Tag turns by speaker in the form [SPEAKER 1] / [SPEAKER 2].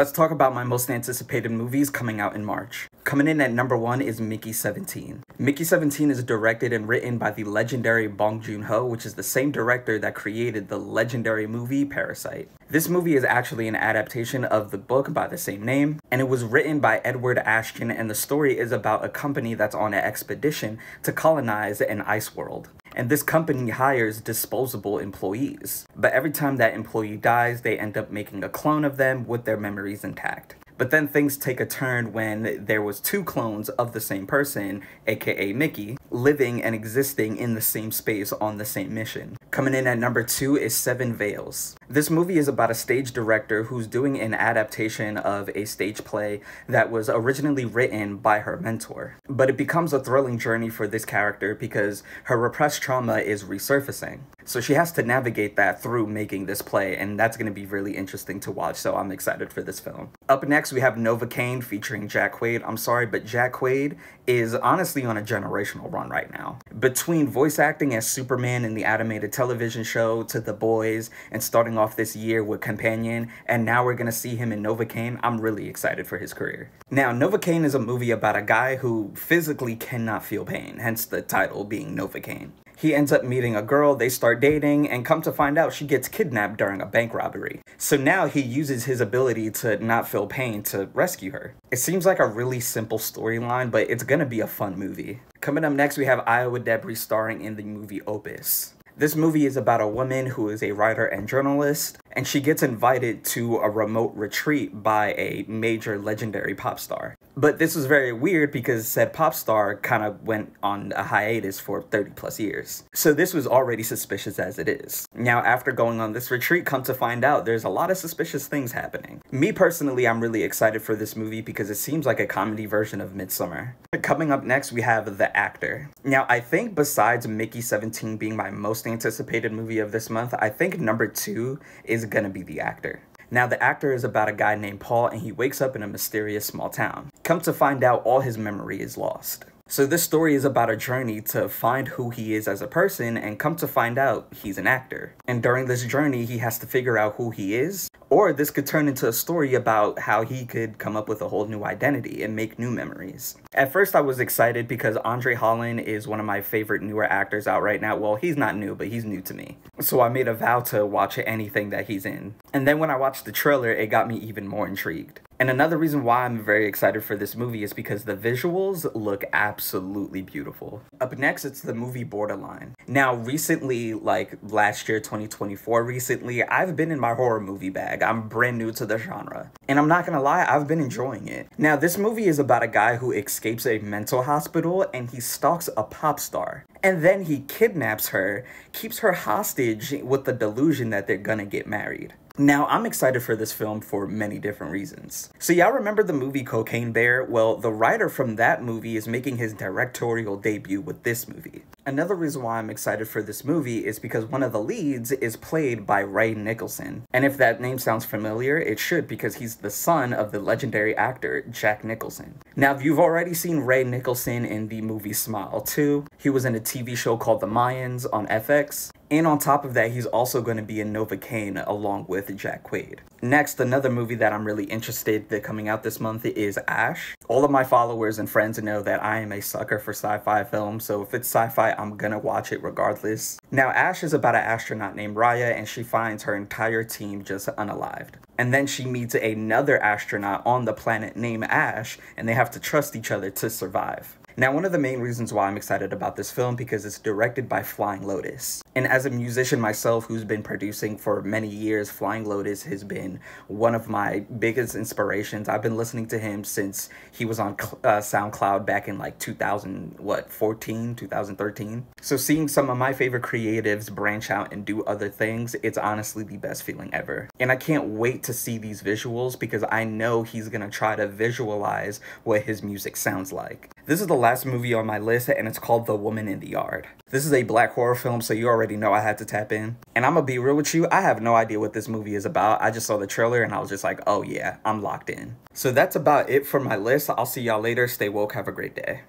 [SPEAKER 1] Let's talk about my most anticipated movies coming out in March. Coming in at number 1 is Mickey 17. Mickey 17 is directed and written by the legendary Bong Joon-ho, which is the same director that created the legendary movie Parasite. This movie is actually an adaptation of the book by the same name, and it was written by Edward Ashton, and the story is about a company that's on an expedition to colonize an ice world. And this company hires disposable employees. But every time that employee dies, they end up making a clone of them with their memories intact. But then things take a turn when there was 2 clones of the same person, aka Mickey, living and existing in the same space on the same mission. Coming in at number 2 is Seven Veils. This movie is about a stage director who's doing an adaptation of a stage play that was originally written by her mentor. But it becomes a thrilling journey for this character because her repressed trauma is resurfacing. So she has to navigate that through making this play, and that's going to be really interesting to watch, so I'm excited for this film. Up next, we have Novocaine featuring Jack Quaid. I'm sorry, but Jack Quaid is honestly on a generational run right now. Between voice acting as Superman in the animated television show to The Boys, and starting off this year with Companion, and now we're going to see him in Novocaine, I'm really excited for his career. Now, Novocaine is a movie about a guy who physically cannot feel pain, hence the title being Novocaine. He ends up meeting a girl, they start dating, and come to find out she gets kidnapped during a bank robbery. So now he uses his ability to not feel pain to rescue her. It seems like a really simple storyline, but it's gonna be a fun movie. Coming up next, we have Iowa Debris starring in the movie Opus. This movie is about a woman who is a writer and journalist, and she gets invited to a remote retreat by a major legendary pop star. But this was very weird because said pop star kind of went on a hiatus for 30 plus years. So this was already suspicious as it is. Now, after going on this retreat, come to find out there's a lot of suspicious things happening. Me personally, I'm really excited for this movie because it seems like a comedy version of Midsommar. Coming up next, we have The Actor. Now, I think besides Mickey 17 being my most anticipated movie of this month, I think number 2 is gonna be The Actor. Now, The Actor is about a guy named Paul, and he wakes up in a mysterious small town. Come to find out, all his memory is lost. So this story is about a journey to find who he is as a person, and come to find out, he's an actor. And during this journey, he has to figure out who he is, or this could turn into a story about how he could come up with a whole new identity and make new memories. At first, I was excited because Andre Holland is one of my favorite newer actors out right now. Well, he's not new, but he's new to me. So I made a vow to watch anything that he's in. And then when I watched the trailer, it got me even more intrigued. And another reason why I'm very excited for this movie is because the visuals look absolutely beautiful. Up next, it's the movie Borderline. Now, recently, like last year, 2024, recently, I've been in my horror movie bag. I'm brand new to the genre. And I'm not gonna lie, I've been enjoying it. Now, this movie is about a guy who escapes a mental hospital and he stalks a pop star. And then he kidnaps her, keeps her hostage with the delusion that they're gonna get married. Now, I'm excited for this film for many different reasons. So y'all remember the movie Cocaine Bear? Well, the writer from that movie is making his directorial debut with this movie. Another reason why I'm excited for this movie is because one of the leads is played by Ray Nicholson. And if that name sounds familiar, it should, because he's the son of the legendary actor Jack Nicholson. Now, if you've already seen Ray Nicholson in the movie Smile 2, he was in a TV show called The Mayans on FX. And on top of that, he's also going to be in Novocaine along with Jack Quaid. Next, another movie that I'm really interested in coming out this month is Ash. All of my followers and friends know that I am a sucker for sci-fi films, so if it's sci-fi, I'm gonna watch it regardless. Now, Ash is about an astronaut named Raya, and she finds her entire team just unalived. And then she meets another astronaut on the planet named Ash, and they have to trust each other to survive. Now, one of the main reasons why I'm excited about this film because it's directed by Flying Lotus. And as a musician myself who's been producing for many years, Flying Lotus has been one of my biggest inspirations. I've been listening to him since he was on SoundCloud back in like 2013. So seeing some of my favorite creatives branch out and do other things, it's honestly the best feeling ever. And I can't wait to see these visuals because I know he's gonna try to visualize what his music sounds like. This is the last movie on my list, and it's called The Woman in the Yard. This is a black horror film, so you already know I had to tap in. And I'm gonna be real with you, I have no idea what this movie is about. I just saw the trailer and I was just like, oh yeah, I'm locked in. So that's about it for my list. I'll see y'all later. Stay woke. Have a great day.